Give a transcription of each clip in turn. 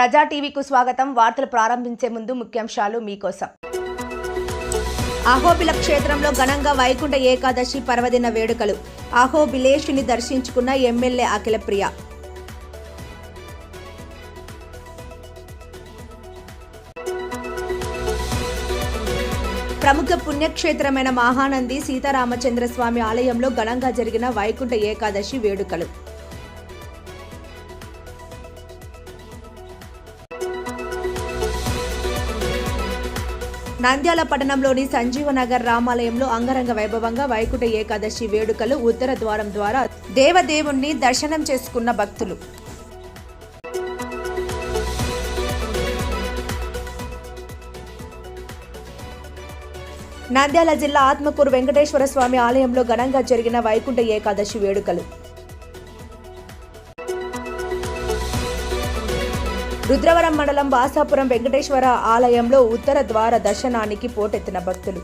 ప్రజా టీవీకు స్వాగతం. వార్తలు ప్రారంభించే ముందు ముఖ్యాంశాలు మీకోసం. అహోబిల క్షేత్రంలో ఘనంగా వైకుంఠ ఏకాదశి పర్వదిన వేడుకలు. అహోబిలేశుని దర్శించుకున్న ఎమ్మెల్యే అఖిలప్రియ. ప్రముఖ పుణ్యక్షేత్రమైన మహానంది సీతారామచంద్ర స్వామి ఆలయంలో ఘనంగా జరిగిన వైకుంఠ ఏకాదశి వేడుకలు. నంద్యాల పట్టణంలోని సంజీవనగర్ రామాలయంలో అంగరంగ వైభవంగా వైకుంఠ ఏకాదశి వేడుకలు. ఉత్తర ద్వారం ద్వారా దేవదేవుణ్ణి దర్శనం చేసుకున్న భక్తులు. నంద్యాల జిల్లా ఆత్మకూరు వెంకటేశ్వర స్వామి ఆలయంలో ఘనంగా జరిగిన వైకుంఠ ఏకాదశి వేడుకలు. రుద్రవరం మండలం వాసాపురం వెంకటేశ్వర ఆలయంలో ఉత్తర ద్వార దర్శనానికి పోటెత్తిన భక్తులు.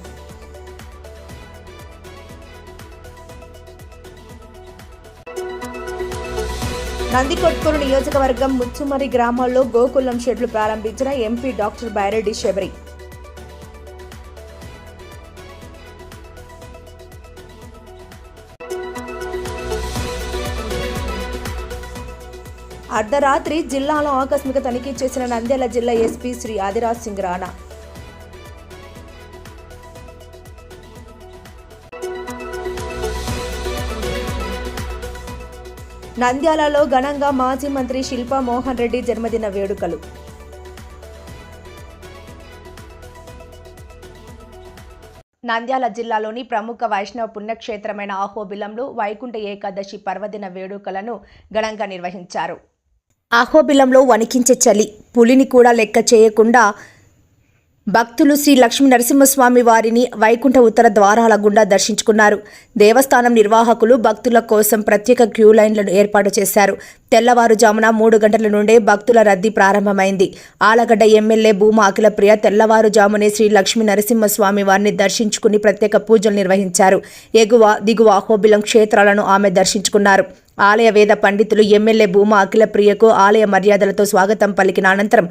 నందికొట్కూరు నియోజకవర్గం ముచ్చుమరి గ్రామాల్లో గోకులం షెడ్లు ప్రారంభించిన ఎంపీ డాక్టర్ బైరెడ్డి శబరి. అర్ధరాత్రి జిల్లాలో ఆకస్మిక తనిఖీ చేసిన నంద్యాల జిల్లా ఎస్పీ శ్రీ ఆదిరాజ్ సింగ్ రాణా. నంద్యాలలో ఘనంగా మాజీ మంత్రి శిల్పా మోహన్ రెడ్డి జన్మదిన వేడుకలు. నంద్యాల జిల్లాలోని ప్రముఖ వైష్ణవ పుణ్యక్షేత్రమైన అహోబిలంలో వైకుంఠ ఏకాదశి పర్వదిన వేడుకలను ఘనంగా నిర్వహించారు. అహోబిలంలో వణికించే చలి, పులిని కూడా లెక్క చేయకుండా భక్తులు శ్రీ లక్ష్మీ నరసింహస్వామి వారిని వైకుంఠ ఉత్తర ద్వారాల గుండా దర్శించుకున్నారు. దేవస్థానం నిర్వాహకులు భక్తుల కోసం ప్రత్యేక క్యూ లైన్లను ఏర్పాటు చేశారు. తెల్లవారుజామున 3 గంటల నుండే భక్తుల రద్దీ ప్రారంభమైంది. ఆలగడ్డ ఎమ్మెల్యే భూమా అఖిలప్రియ తెల్లవారుజామునే శ్రీ లక్ష్మీ నరసింహస్వామి వారిని దర్శించుకుని ప్రత్యేక పూజలు నిర్వహించారు. ఎగువ దిగువ అహోబిలం క్షేత్రాలను ఆమె దర్శించుకున్నారు. ఆలయ వేద పండితులు ఎమ్మెల్యే భూమా అఖిలప్రియకు ఆలయ మర్యాదలతో స్వాగతం పలికిన అనంతరం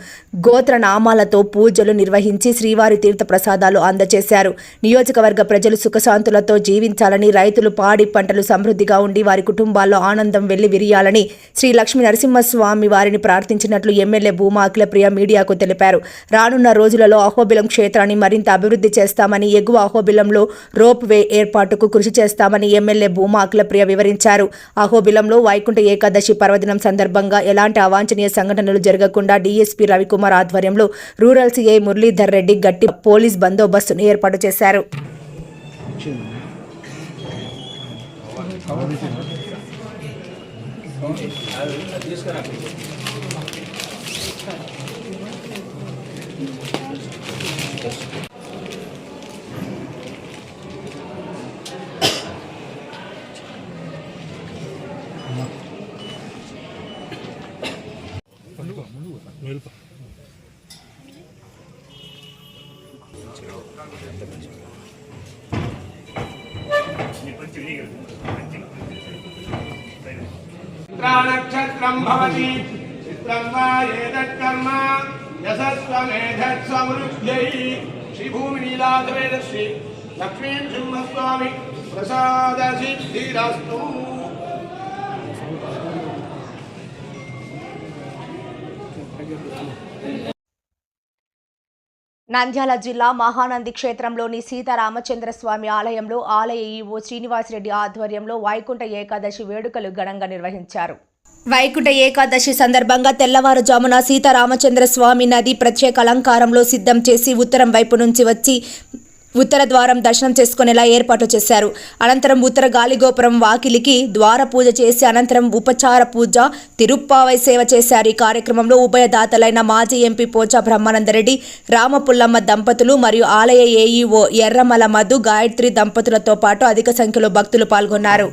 గోత్ర నామాలతో పూజలు నిర్వహించి శ్రీవారి తీర్థ ప్రసాదాలు అందజేశారు. నియోజకవర్గ ప్రజలు సుఖశాంతులతో జీవించాలని, రైతులు పాడి పంటలు సమృద్ధిగా ఉండి వారి కుటుంబాల్లో ఆనందం వెళ్లి విరియాలని శ్రీ లక్ష్మీ నరసింహస్వామి వారిని ప్రార్థించినట్లు ఎమ్మెల్యే భూమా అఖిలప్రియ మీడియాకు తెలిపారు. రానున్న రోజులలో అహోబిలం క్షేత్రాన్ని మరింత అభివృద్ధి చేస్తామని, ఎగువ అహోబిలంలో రోప్ వే ఏర్పాటుకు కృషి చేస్తామని ఎమ్మెల్యే భూమా అఖిలప్రియ వివరించారు. అహోబిలంలో వైకుంఠ ఏకాదశి పర్వదినం సందర్భంగా ఎలాంటి అవాంఛనీయ సంఘటనలు జరగకుండా డీఎస్పీ రవికుమార్ ఆధ్వర్యంలో రూరల్ సీఐ మురళీధర్ రెడ్డి గట్టి పోలీస్ బందోబస్తును ఏర్పాటు చేశారు. నక్షత్రం భవతి చిత్రం వా ఏతత్కర్మ యశస్వమేధస్వమృద్ధ్యై శ్రీభూమి నీలాధవేదశ్రీ లక్ష్మీ నరసింహస్వామి ప్రసాద సిద్ధిరస్తు. నంద్యాల జిల్లా మహానంది క్షేత్రంలోని సీతారామచంద్ర స్వామి ఆలయంలో ఆలయ ఈవో శ్రీనివాసరెడ్డి ఆధ్వర్యంలో వైకుంఠ ఏకాదశి వేడుకలు ఘనంగా నిర్వహించారు. వైకుంఠ ఏకాదశి సందర్భంగా తెల్లవారుజామున సీతారామచంద్ర స్వామి నది ప్రత్యేక అలంకారంలో సిద్ధం చేసి ఉత్తరం వైపు నుంచి వచ్చి ఉత్తర ద్వారం దర్శనం చేసుకునేలా ఏర్పాటు చేశారు. అనంతరం ఉత్తర గాలిగోపురం వాకిలికి ద్వార పూజ చేసి అనంతరం ఉపచార పూజ, తిరుప్పావై సేవ చేశారు. ఈ కార్యక్రమంలో ఉభయదాతలైన మాజీ ఎంపీ పోచా బ్రహ్మానందరెడ్డి, రామపుల్లమ్మ దంపతులు మరియు ఆలయ ఏఈఓ ఎర్రమల మధు, గాయత్రి దంపతులతో పాటు అధిక సంఖ్యలో భక్తులు పాల్గొన్నారు.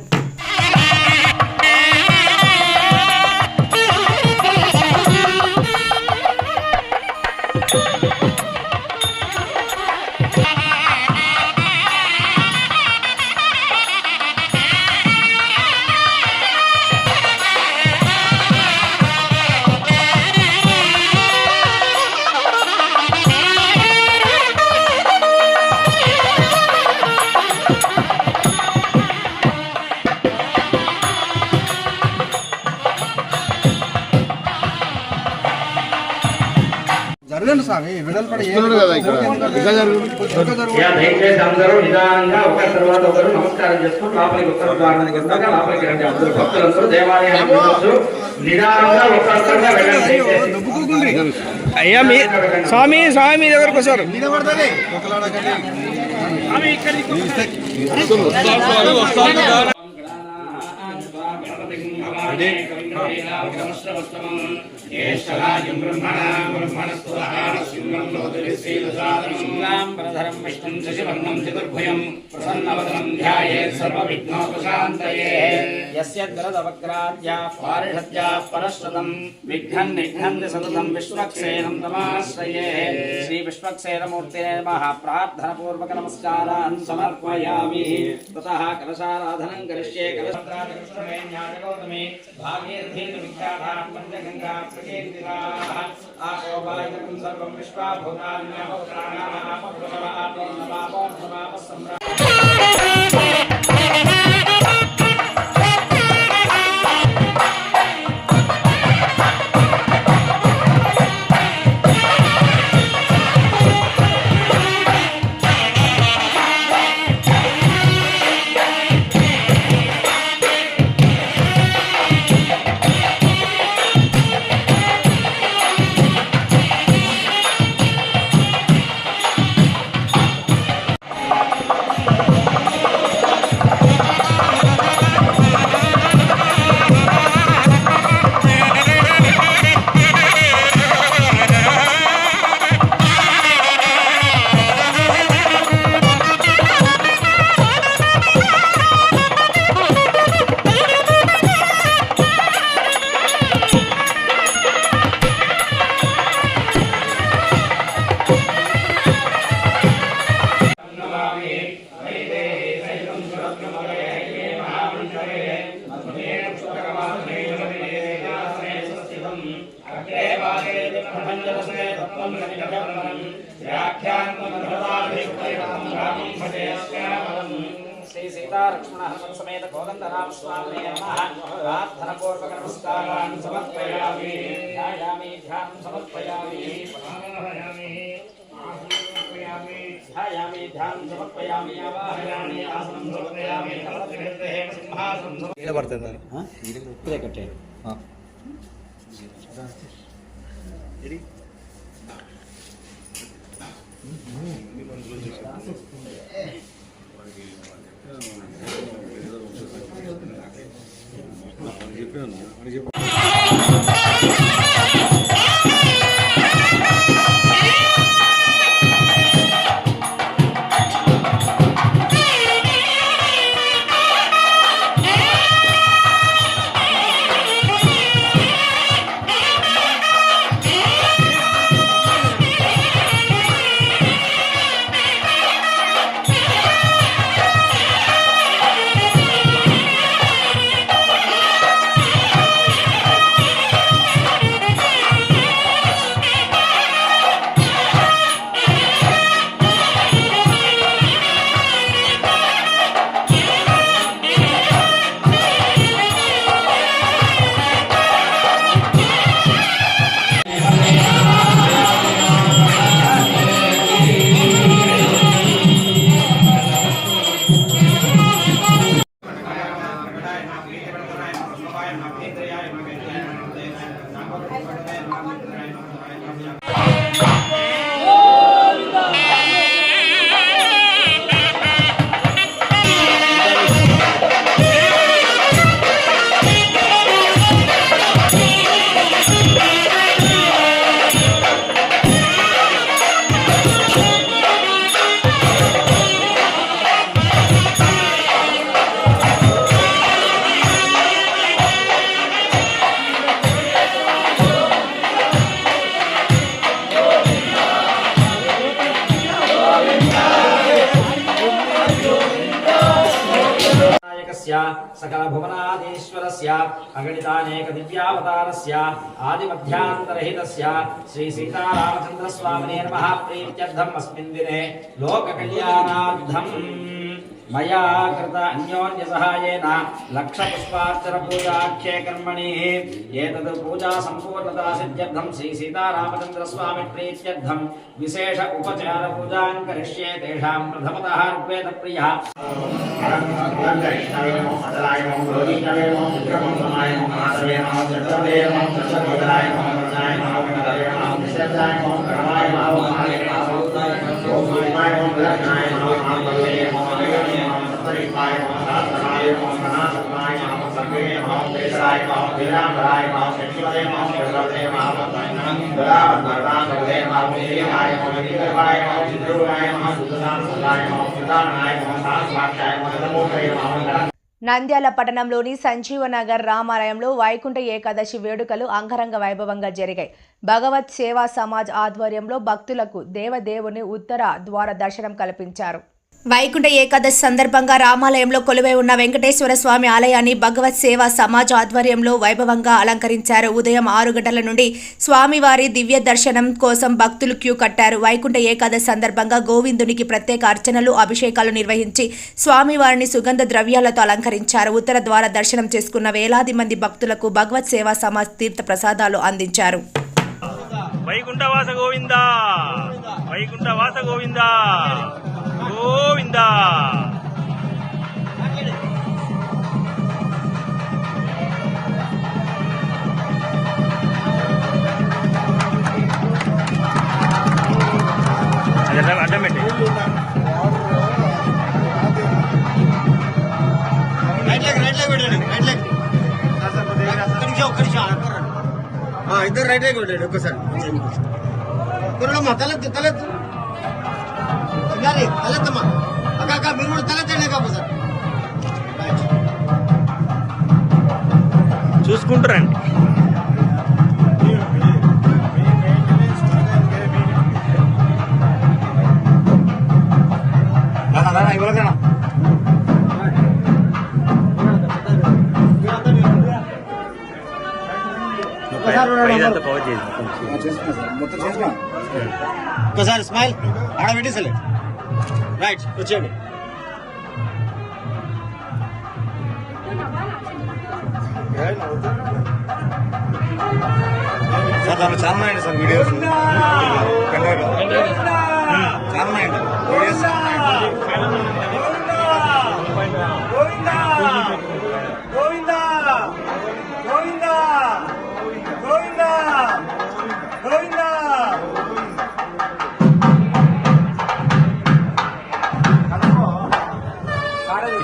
దయచేసి అందరూ నిదానంగా ఒకరి తర్వాత ఒకరు నమస్కారం చేసుకుని లోపలికి ఉత్తర ద్వారానికి వస్తాక లోపలికి రండి. అందరూ భక్తులందరూ దేవాలయానికి వెళ్ళొచ్చు. నిదానంగా ఒక్కసారిగా వెళ్ళండి. అయ్యా మీ స్వామి స్వామి మీ దగ్గరకు వస్తారు. ज्येष्ठराजं ब्रह्मणां प्रधरं विष्णुं शशिवर्णं चतुर्भुजं प्रसन्नवदनं ध्यायेत् सर्वविघ्नोपशान्तये यस्य द्रदवक्राद्या पारिषद्या परश्रतं विघ्नं निघ्नन्ति सततं विश्वक्सेनं तमाश्रये श्री विश्वक्सेनमूर्तिने नमः. प्रार्थनापूर्वक नमस्कारान् समर्पयामि. ततः कलशाराधनं करिष्ये. कलशत्रादिकृष्णमे ज्ञानगौतमे भागीरथीर्विख्याताः पञ्चगङ्गा प्रकीर्तिताः आशोभायकं सर्वं विश्वाभूतान्याभूतानामापभूतमापोर्णमापोर्णमापस्सम्रा श्री सीता लक्ष्मण हनुमत समेत गोविंदराम स्वामी नमः. प्रार्थनापूर्वक नमस्कारान् समर्पयामि. ध्यायामि ध्यानं समर्पयामि. ध्यायामि ध्यानं समर्पयामि. आवाहयामि आसनं समर्पयामि. नवरत्नगृहे सिंहासनं इప్పుడే కట్టే सकल भुवनाधीश्वरस्य अगणितानेक दिव्यावतारस्य आदिमध्यान्तरहितस्य श्री सीतारामचन्द्रस्वामिने नमः. प्रीत्यर्थम् अस्मिन् दिने लोककल्याणार्थम् मया कृत अन्योन्यसहायेन लक्षपुष्पार्चनपूजाख्ये कर्मणि एतद् पूजा सम्पूर्णता सिद्ध्यर्थं श्री सीतारामचन्द्रस्वामी प्रीत्यर्थं विशेष उपचारपूजां करिष्ये तेषां प्रथमतः ऋग्वेदप्रियः నంద్యాల పట్టణంలోని సంజీవనగర్ రామాలయంలో వైకుంఠ ఏకాదశి వేడుకలు అంగరంగ వైభవంగా జరిగాయి. భగవత్ సేవా సమాజ్ ఆధ్వర్యంలో భక్తులకు దేవదేవుని ఉత్తర ద్వార దర్శనం కల్పించారు. వైకుంఠ ఏకాదశి సందర్భంగా రామాలయంలో కొలువై ఉన్న వెంకటేశ్వర స్వామి ఆలయాన్ని భగవత్ సేవా సమాజ్ ఆధ్వర్యంలో వైభవంగా అలంకరించారు. ఉదయం 6 గంటల నుండి స్వామివారి దివ్య దర్శనం కోసం భక్తులు క్యూ కట్టారు. వైకుంఠ ఏకాదశి సందర్భంగా గోవిందునికి ప్రత్యేక అర్చనలు, అభిషేకాలు నిర్వహించి స్వామివారిని సుగంధ ద్రవ్యాలతో అలంకరించారు. ఉత్తర ద్వార దర్శనం చేసుకున్న వేలాది మంది భక్తులకు భగవత్ సేవా సమాజ్ తీర్థ ప్రసాదాలు అందించారు. వైకుంఠవాస గోవిందా, వైకుంఠవాస గోవిందా, గోవిందా. అడ్డం పెట్టి ఇద్దరు రైట్ లెగ్ పెట్టండి ఒక్కసారి. తలెత్తు తలెత్తు తలెత్తమ్మా అక్క మీరు కూడా తలెత్తండి ఒకసారి. చూసుకుంటారండి. ఒకసారి స్మైల్ ఆడ పెట్టేసలే. రైట్ వచ్చేయండి. సార్ దాంట్లో చాలా ఉన్నాయండి సార్ వీడియోస్, చాలా ఉన్నాయండి వీడియోస్.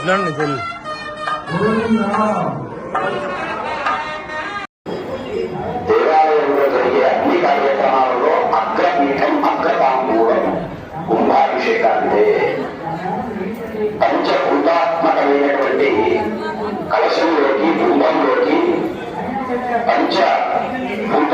ఇట్లా తెలు దేవాలయంలో జరిగే అన్ని కార్యక్రమాలలో అగ్రపీఠం అగ్రతాంబూలం కుంభాభిషేకాంతే పంచభూతాత్మకమైనటువంటి కలశంలోకి కుంభంలోకి పంచభూత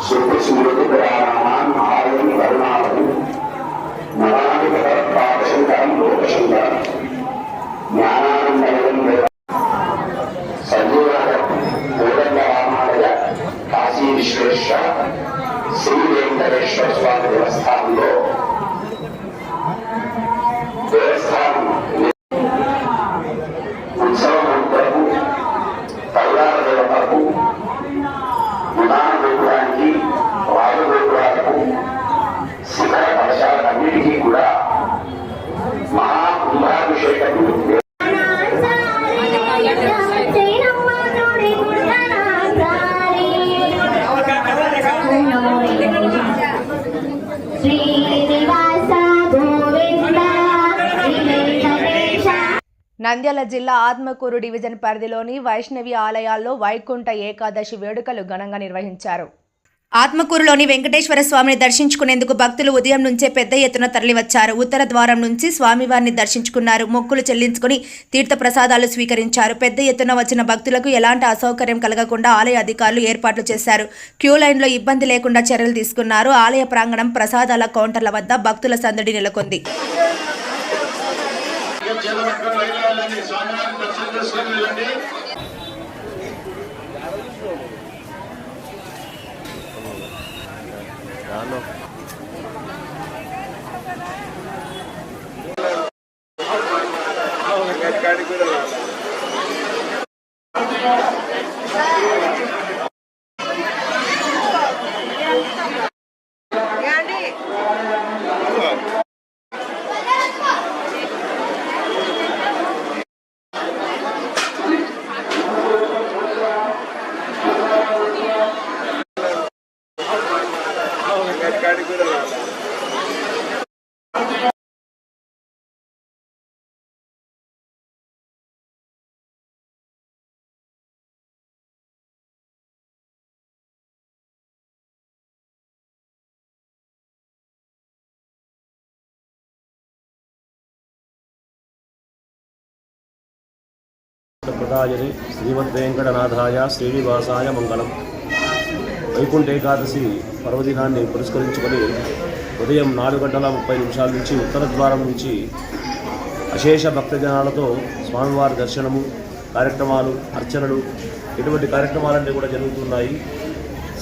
సుప్రసిద్ధురామాన్ ఆలయం కరుణాలను నవాది భగవత్పాదశంకరం లోకశంకరం జ్ఞానానందం సంజీవనగర్ కోదండ రామాలయ కాశీ విశ్వేశ్వర శ్రీ వెంకటేశ్వర స్వామి దేవస్థానంలో దేవస్థానం ఉత్సవం కొరకు పల్లాల దేవతకు విమాన గోపురానికి వాయు గోపురాలకు శిఖర కలశాలన్నిటికీ కూడా మహాకుంభాభిషేకం నంద్యాల జిల్లా ఆత్మకూరు డివిజన్ పరిధిలోని వైష్ణవి ఆలయాల్లో వైకుంఠ ఏకాదశి వేడుకలు ఘనంగా నిర్వహించారు. ఆత్మకూరులోని వెంకటేశ్వర స్వామిని దర్శించుకునేందుకు భక్తులు ఉదయం నుంచే పెద్ద ఎత్తున తరలివచ్చారు. ఉత్తర ద్వారం నుంచి స్వామివారిని దర్శించుకున్నారు. మొక్కులు చెల్లించుకుని తీర్థ ప్రసాదాలు స్వీకరించారు. పెద్ద ఎత్తున వచ్చిన భక్తులకు ఎలాంటి అసౌకర్యం కలగకుండా ఆలయ అధికారులు ఏర్పాట్లు చేశారు. క్యూ లైన్లో ఇబ్బంది లేకుండా చర్యలు తీసుకున్నారు. ఆలయ ప్రాంగణం ప్రసాదాల కౌంటర్ల వద్ద భక్తుల సందడి నెలకొంది. ప్రదాయని శ్రీమద్వేంకటనాథాయ శ్రీనివాసాయ మంగళం. వైకుంఠ ఏకాదశి పర్వదినాన్ని పురస్కరించుకొని ఉదయం 4:30 నుంచి ఉత్తర ద్వారం నుంచి అశేష భక్తజనాలతో స్వామివారి దర్శనము కార్యక్రమాలు, అర్చనలు ఇటువంటి కార్యక్రమాలన్నీ కూడా జరుగుతున్నాయి.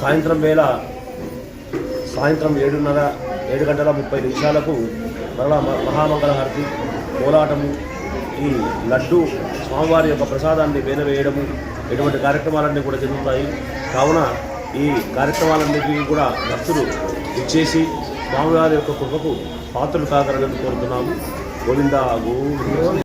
సాయంత్రం 7:30 మరలా మహామంగళహారతి, కోలాటము, ఈ లడ్డు స్వామివారి యొక్క ప్రసాదాన్ని వేనవేయడము ఇటువంటి కార్యక్రమాలన్నీ కూడా జరుగుతాయి. కావున ఈ కార్యక్రమాలన్నిటికీ కూడా భక్తులు ఇచ్చేసి స్వామివారి యొక్క కృపకు పాత్రలు కాగలరని కోరుతున్నాము. గోవిందా గోవింద.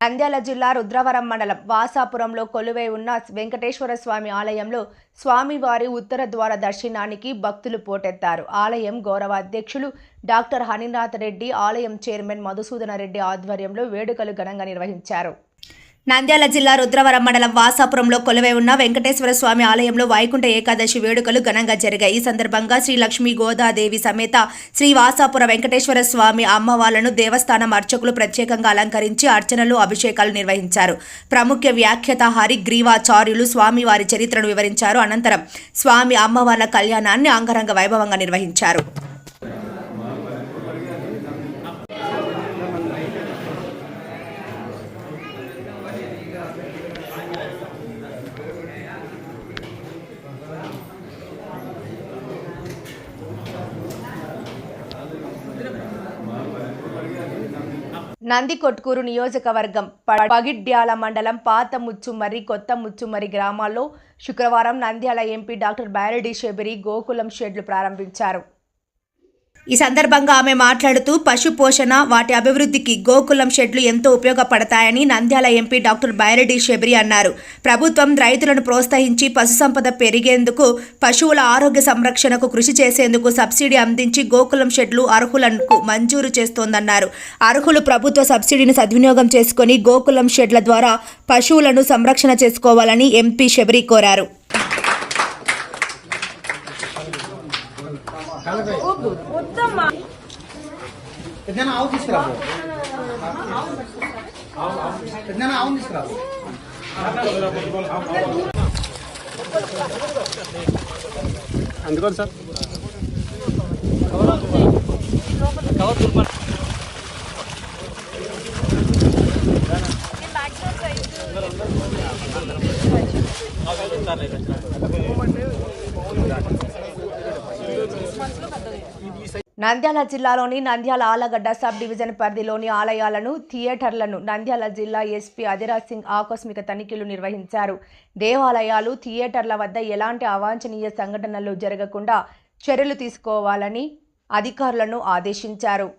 నంద్యాల జిల్లా రుద్రవరం మండలం వాసాపురంలో కొలువై ఉన్న వెంకటేశ్వర స్వామి ఆలయంలో స్వామివారి ఉత్తర ద్వార దర్శనానికి భక్తులు పోటెత్తారు. ఆలయం గౌరవ అధ్యక్షులు డాక్టర్ హరినాథ్ రెడ్డి, ఆలయం చైర్మన్ మధుసూదన రెడ్డి ఆధ్వర్యంలో వేడుకలు ఘనంగా నిర్వహించారు. నంద్యాల జిల్లా రుద్రవరం మండలం వాసాపురంలో కొలువై ఉన్న వెంకటేశ్వర స్వామి ఆలయంలో వైకుంఠ ఏకాదశి వేడుకలు ఘనంగా జరిగాయి. ఈ సందర్భంగా శ్రీ లక్ష్మీ గోదాదేవి సమేత శ్రీ వాసాపుర వెంకటేశ్వర స్వామి అమ్మవార్లను దేవస్థానం అర్చకులు ప్రత్యేకంగా అలంకరించి అర్చనలు, అభిషేకాలు నిర్వహించారు. ప్రముఖ వ్యాఖ్యాత హరిగ్రీవాచార్యులు స్వామివారి చరిత్రను వివరించారు. అనంతరం స్వామి అమ్మవార్ల కళ్యాణాన్ని అంగరంగ వైభవంగా నిర్వహించారు. నందికొట్కూరు నియోజకవర్గం పగిడ్యాల మండలం పాత ముచ్చుమర్రి, కొత్త ముచ్చుమర్రి గ్రామాల్లో శుక్రవారం నంద్యాల ఎంపీ డాక్టర్ బైరెడ్డి శబరి గోకులం షెడ్లు ప్రారంభించారు. ఈ సందర్భంగా ఆమె మాట్లాడుతూ పశు పోషణ, వాటి అభివృద్ధికి గోకులం షెడ్లు ఎంతో ఉపయోగపడతాయని నంద్యాల ఎంపీ డాక్టర్ బైరెడ్డి శబరి అన్నారు. ప్రభుత్వం రైతులను ప్రోత్సహించి పశుసంపద పెరిగేందుకు, పశువుల ఆరోగ్య సంరక్షణకు కృషి చేసేందుకు సబ్సిడీ అందించి గోకులం షెడ్లు అర్హులకు మంజూరు చేస్తోందన్నారు. అర్హులు ప్రభుత్వ సబ్సిడీని సద్వినియోగం చేసుకుని గోకులం షెడ్ల ద్వారా పశువులను సంరక్షణ చేసుకోవాలని ఎంపీ శబరి కోరారు. అందుకోండి సార్. నంద్యాల జిల్లాలోని నంద్యాల ఆలగడ్డ సబ్ డివిజన్ పరిధిలోని ఆలయాలను, థియేటర్లను నంద్యాల జిల్లా ఎస్పీ అధిరాజ్ సింగ్ ఆకస్మిక తనిఖీలు నిర్వహించారు. దేవాలయాలు, థియేటర్ల వద్ద ఎలాంటి అవాంఛనీయ సంఘటనలు జరగకుండా చర్యలు తీసుకోవాలని అధికారులను ఆదేశించారు.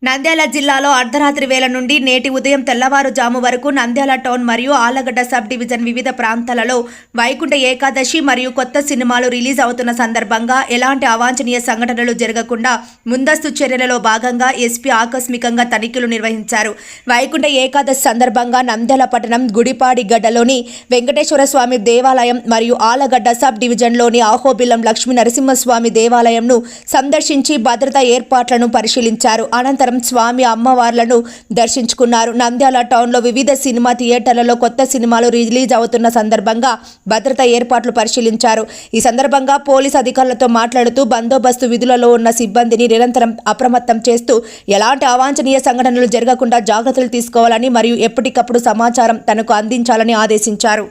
నంద్యాల జిల్లాలో అర్ధరాత్రి వేళ నుండి నేటి ఉదయం తెల్లవారుజాము వరకు నంద్యాల టౌన్ మరియు ఆళ్లగడ్డ సబ్ డివిజన్ వివిధ ప్రాంతాలలో వైకుంఠ ఏకాదశి మరియు కొత్త సినిమాలు రిలీజ్ అవుతున్న సందర్భంగా ఎలాంటి అవాంఛనీయ సంఘటనలు జరగకుండా ముందస్తు చర్యలలో భాగంగా ఎస్పీ ఆకస్మికంగా తనిఖీలు నిర్వహించారు. వైకుంఠ ఏకాదశి సందర్భంగా నంద్యాల పట్టణం గుడిపాడి గడ్డలోని వెంకటేశ్వర స్వామి దేవాలయం మరియు ఆళ్లగడ్డ సబ్ డివిజన్లోని ఆహోబిలం లక్ష్మీ నరసింహస్వామి దేవాలయంను సందర్శించి భద్రతా ఏర్పాట్లను పరిశీలించారు. అనంతరం స్వామి అమ్మవార్లను దర్శించుకున్నారు. నంద్యాల టౌన్లో వివిధ సినిమా థియేటర్లలో కొత్త సినిమాలు రిలీజ్ అవుతున్న సందర్భంగా భద్రతా ఏర్పాట్లు పరిశీలించారు. ఈ సందర్భంగా పోలీస్ అధికారులతో మాట్లాడుతూ బందోబస్తు విధులలో ఉన్న సిబ్బందిని నిరంతరం అప్రమత్తం చేస్తూ ఎలాంటి అవాంఛనీయ సంఘటనలు జరగకుండా జాగ్రత్తలు తీసుకోవాలని మరియు ఎప్పటికప్పుడు సమాచారం తనకు అందించాలని ఆదేశించారు.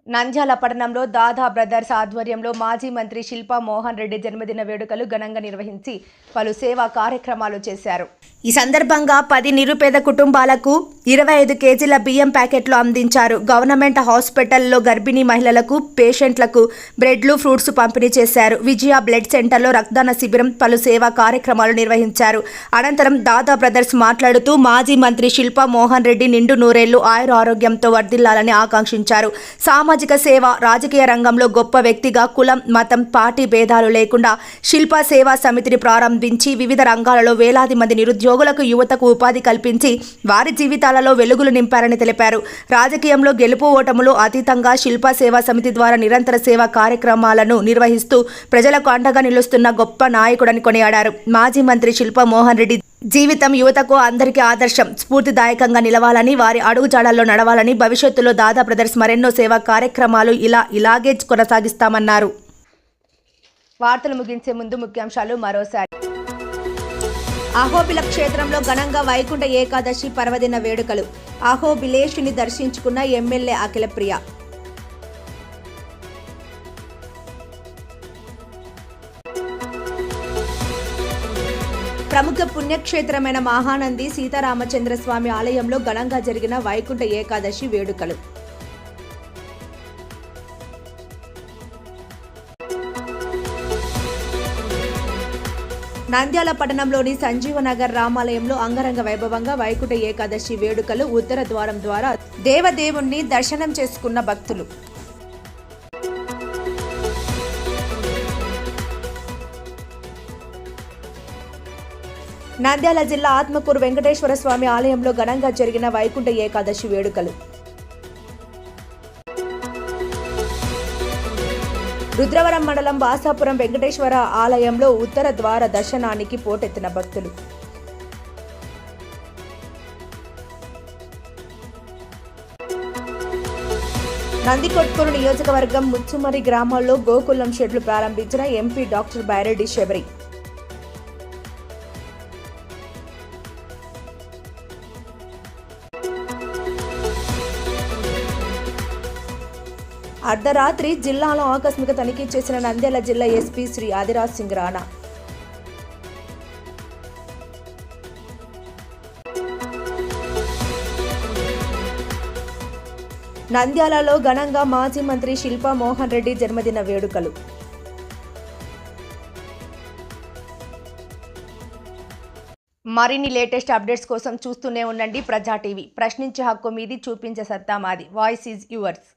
నంద్యాల పట్టణంలో దాదా బ్రదర్స్ ఆధ్వర్యంలో మాజీ మంత్రి శిల్పా మోహన్ రెడ్డి జన్మదిన వేడుకలు ఘనంగా నిర్వహించి పలు సేవా కార్యక్రమాలు చేశారు. ఈ సందర్భంగా 10 నిరుపేద కుటుంబాలకు 25 కేజీల బియ్యం ప్యాకెట్లు అందించారు. గవర్నమెంట్ హాస్పిటల్లో గర్భిణీ మహిళలకు, పేషెంట్లకు బ్రెడ్లు, ఫ్రూట్స్ పంపిణీ చేశారు. విజయ బ్లడ్ సెంటర్లో రక్తదాన శిబిరం, పలు సేవా కార్యక్రమాలు నిర్వహించారు. అనంతరం దాదా బ్రదర్స్ మాట్లాడుతూ మాజీ మంత్రి శిల్పా మోహన్ రెడ్డి నిండు నూరేళ్లు ఆయుర ఆరోగ్యంతో వర్ధిల్లాలని ఆకాంక్షించారు. సామాజిక సేవ, రాజకీయ రంగంలో గొప్ప వ్యక్తిగా కులం, మతం, పార్టీ భేదాలు లేకుండా శిల్పా సేవా సమితిని ప్రారంభించి వివిధ రంగాలలో వేలాది మంది నిరుద్యోగులకు, యువతకు ఉపాధి కల్పించి వారి జీవితాలలో వెలుగులు నింపారని తెలిపారు. రాజకీయంలో గెలుపు ఓటములు అతీతంగా శిల్పా సేవా సమితి ద్వారా నిరంతర సేవా కార్యక్రమాలను నిర్వహిస్తూ ప్రజలకు అండగా నిలుస్తున్న గొప్ప నాయకుడని కొనియాడారు. మాజీ మంత్రి శిల్పా మోహన్ రెడ్డి జీవితం యువతకు అందరికీ ఆదర్శం, స్ఫూర్తిదాయకంగా నిలవాలని, వారి అడుగుజాడల్లో నడవాలని, భవిష్యత్తులో దాదా బ్రదర్స్ మరెన్నో సేవా కార్యక్రమాలు ఇలాగే కొనసాగిస్తామన్నారు. వార్తలు ముగించే ముందు ముఖ్యాంశాలు మరోసారి. అహోబిల క్షేత్రంలో ఘనంగా వైకుంఠ ఏకాదశి పర్వదిన వేడుకలు. అహోబిలేషుని దర్శించుకున్న ఎమ్మెల్యే అఖిలప్రియ. ప్రముఖ పుణ్యక్షేత్రమైన మహానంది సీతారామచంద్ర స్వామి ఆలయంలో ఘనంగా జరిగిన వైకుంఠ ఏకాదశి వేడుకలు. నంద్యాల పట్టణంలోని సంజీవనగర్ రామాలయంలో అంగరంగ వైభవంగా వైకుంఠ ఏకాదశి వేడుకలు. ఉత్తర ద్వారం ద్వారా దేవదేవుణ్ణి దర్శనం చేసుకున్న భక్తులు. నంద్యాల జిల్లా ఆత్మకూరు వెంకటేశ్వర స్వామి ఆలయంలో ఘనంగా జరిగిన వైకుంఠ ఏకాదశి వేడుకలు. రుద్రవరం మండలం వాసాపురం వెంకటేశ్వర ఆలయంలో ఉత్తర ద్వార దర్శనానికి పోటెత్తిన భక్తులు. నందికొట్కూరు నియోజకవర్గం ముచ్చుమరి గ్రామాల్లో గోకులం షెడ్లు ప్రారంభించిన ఎంపీ డాక్టర్ బైరెడ్డి శబరి. అర్ధరాత్రి జిల్లాలో ఆకస్మిక తనిఖీ చేసిన నంద్యాల జిల్లా ఎస్పీ శ్రీ ఆదిరాజ్ సింగ్ రాణా. నంద్యాలలో ఘనంగా మాజీ మంత్రి శిల్పా మోహన్ రెడ్డి జన్మదిన వేడుకలు. మరిన్ని లేటెస్ట్ అప్డేట్స్ కోసం చూస్తూనే ఉండండి ప్రజా టీవీ. ప్రశ్నించే హక్కు మీది, చూపించే సత్తా మాది. Voice is yours.